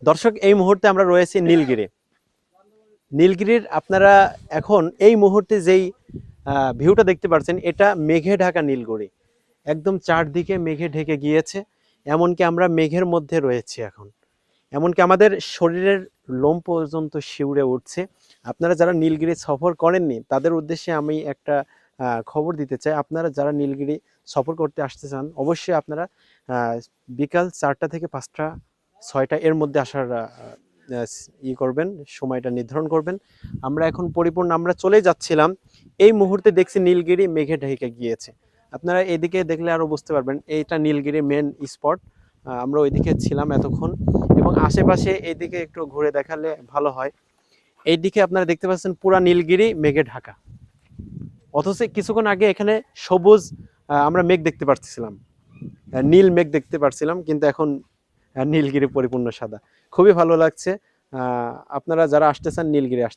দর্শক, এই মুহূর্তে আমরা রয়েছি নীলগিরি। নীলগিরির আপনারা এখন এই মুহূর্তে যেই ভিউটা দেখতে পাচ্ছেন, এটা মেঘে ঢাকা নীলগিরি। একদম চারদিকে মেঘে ঢেকে গিয়েছে, এমনকি আমরা মেঘের মধ্যে রয়েছি এখন। এমনকি আমাদের শরীরের লোম পর্যন্ত শিউরে উঠছে। আপনারা যারা নীলগিরি সফর করেননি তাদের উদ্দেশ্যে আমি একটা খবর দিতে চাই। আপনারা যারা নীলগিরি সফর করতে আসতে চান, অবশ্যই আপনারা বিকাল 4টা থেকে 5টা 6টা এর মধ্যে আসার করবেন, সময়টা নির্ধারণ করবেন। আমরা এখন আমরা চলে যাচ্ছিলাম, এই মুহূর্তে দেখছি নীলগিরি মেঘে ঢেকে গিয়েছে। আপনারা এদিকে দেখলে আরো বুঝতে পারবেন, এইটা নীলগিরি মেন স্পট। আমরা ওইদিকে ছিলাম এতক্ষণ, এবং আশেপাশে এইদিকে একটু ঘুরে দেখালে ভালো হয়। এইদিকে আপনারা দেখতে পাচ্ছেন পুরা নীলগিরি মেঘে ঢাকা, অথচ কিছুক্ষণ আগে এখানে সবুজ আমরা মেঘ দেখতে পাচ্ছিলাম, নীল মেঘ দেখতে পাচ্ছিলাম, কিন্তু এখন নীলগিরি পরিপূর্ণ সাদা। খুবই ভালো লাগছে। আপনারা যারা আসতে চান নীলগিরি আসতে